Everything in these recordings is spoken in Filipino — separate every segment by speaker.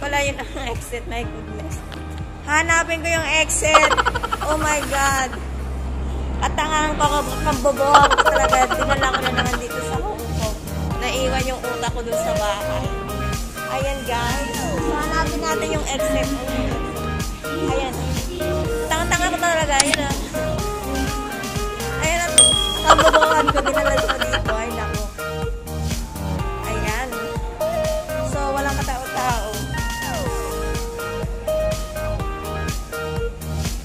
Speaker 1: pala yun ang exit. My goodness. Hanapin ko yung exit. Oh my God. Katangang kabobohan ko talaga. Dinala ko na naman dito sa Hong Kong. Naiwan yung utak ko dun sa bahay. Ayan guys. So, hanapin natin yung exit. Ayan. Tanga-tanga ko talaga. Ayan na. Ayan na. Kabobohan ko. Dinala ko dito. Ay naku. Ayan. So, walang katao-tao.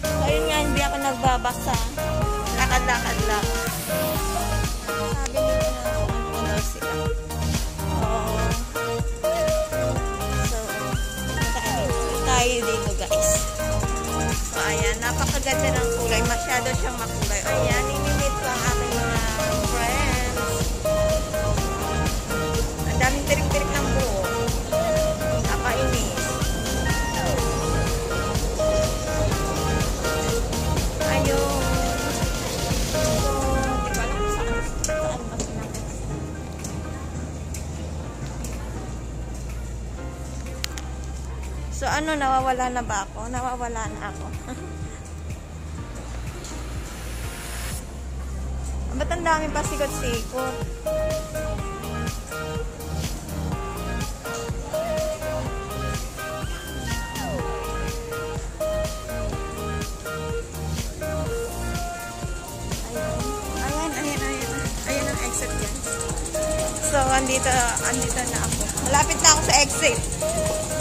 Speaker 1: So, ayun nga. Hindi ako nagbabasa. Lakad-lakad lang. Sabi nila na ano sila. Oo. So, tayo dito guys. So, ayan. Napakaganda ng kulay. Masyado siyang makulay. Ayan. Inimit ko ang aking mga friends. Ang daming tirik-tirik ng buo. Napainis. Ayun. So, ano, nawawala na ba ako? Nawawala na ako. Ba't ang dami pa sikot-sikot? Ayan ang exit dyan. So, andito na ako. Malapit na ako sa exit.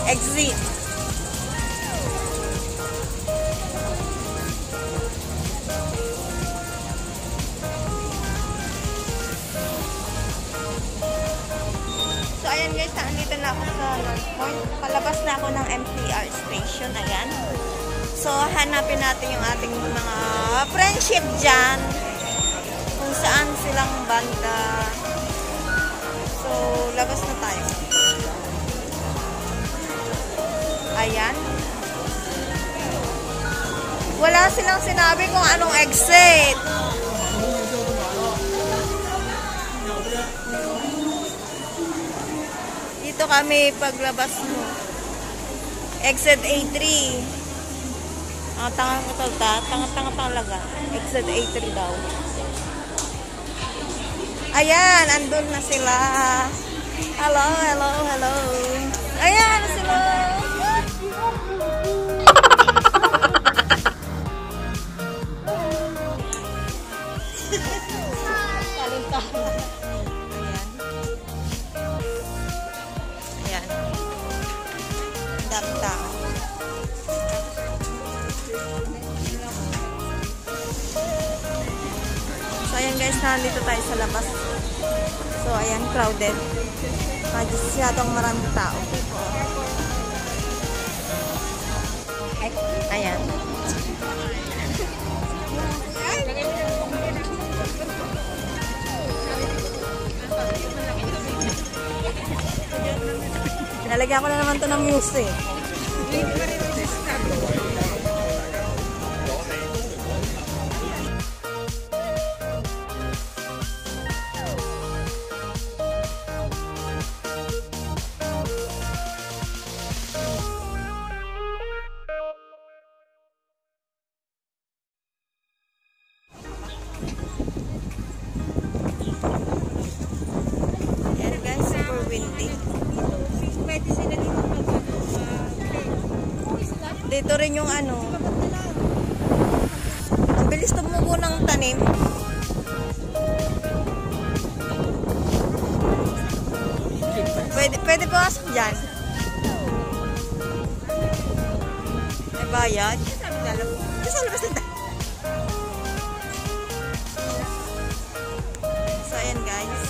Speaker 1: Exit. So, ayan guys, andito na ako sa North Point. Palabas na ako ng MTR station. Ayan. So, hanapin natin yung ating mga friendship dyan. Kung saan silang banda. So, labas na tayo. Ayan. Wala silang sinabi kung anong exit. Dito kami paglabas mo. Exit A3. Ang tangang ko tanga talaga. Exit A3 daw. Ayan, andun na sila. Hello, hello, hello. Ayan sila. Ayan. Daming tao. So, ayan guys, nandito tayo sa labas. So, ayan, crowded. Masyadong maraming tao. Ayan. Nalagyan ko na naman to ng music. Ayan guys, super windy. Dito rin yung ano. Ang bilis tumubo ng tanim. Pwede pasok dyan. May bayad. Kasi labas na tayo. So, ayan guys.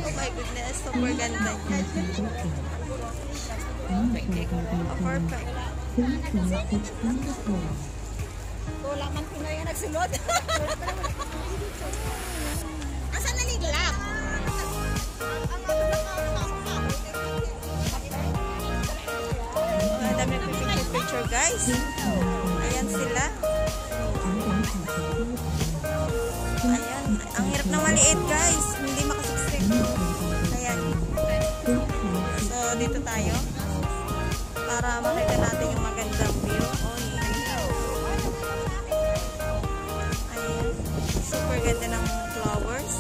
Speaker 1: Oh my goodness, super ganda niya. Oh, perfect.
Speaker 2: Wala man Pinoy ang nagsulod. Asan naliglap?
Speaker 1: Ang dami nagpipicture guys. Ayan sila. Ayan. Ang hirap na maliit guys. Hindi makasiksik. Ayan. So, dito tayo. Para makita natin yung magandang view. Oh, ayan. Super ganda ng flowers.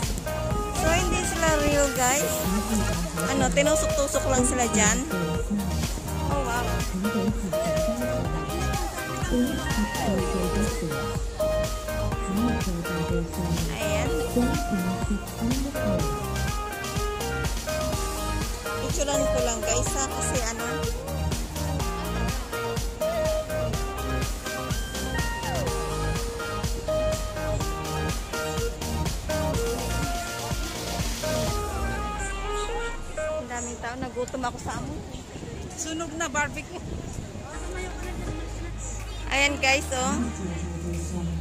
Speaker 1: So, hindi sila real guys. Ano, tinusok-tusok lang sila dyan. Oh, wow. Ayan. Picturean ko lang guys ha, kasi ano. Ang daming tao, nagutom ako sa amo.
Speaker 2: Sunog na barbecue.
Speaker 1: Ayan guys, oh.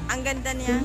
Speaker 1: Ang ganda niya.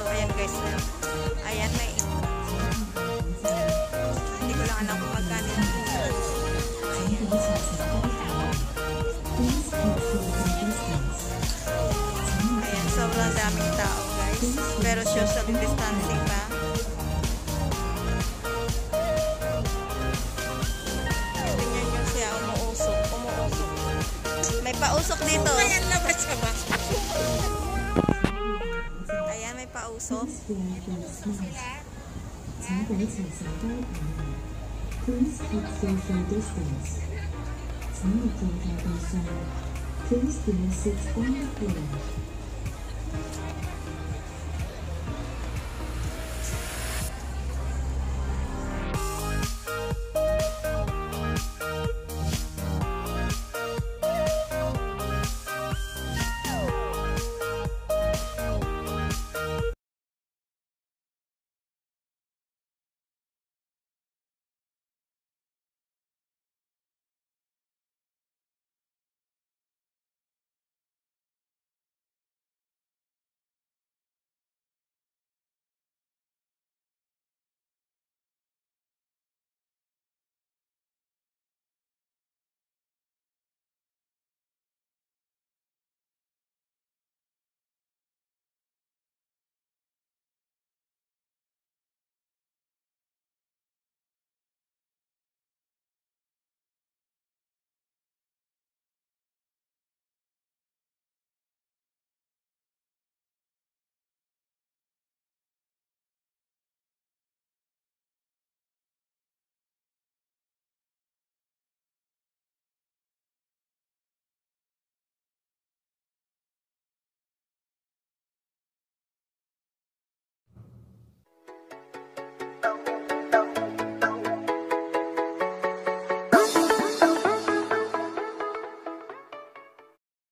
Speaker 1: Ayan guys, ayan may hindi ko lang alam kung magkano yung entrance. Ayan, sobrang daming tao guys, pero social distancing pa. Tingnan nyo siya, umuusok. May pausok dito.
Speaker 2: Ayan na ba siya ba?
Speaker 1: Ayan, may pausok.
Speaker 3: Please keep social distance. 请你检查一下，Please do not sit on the floor.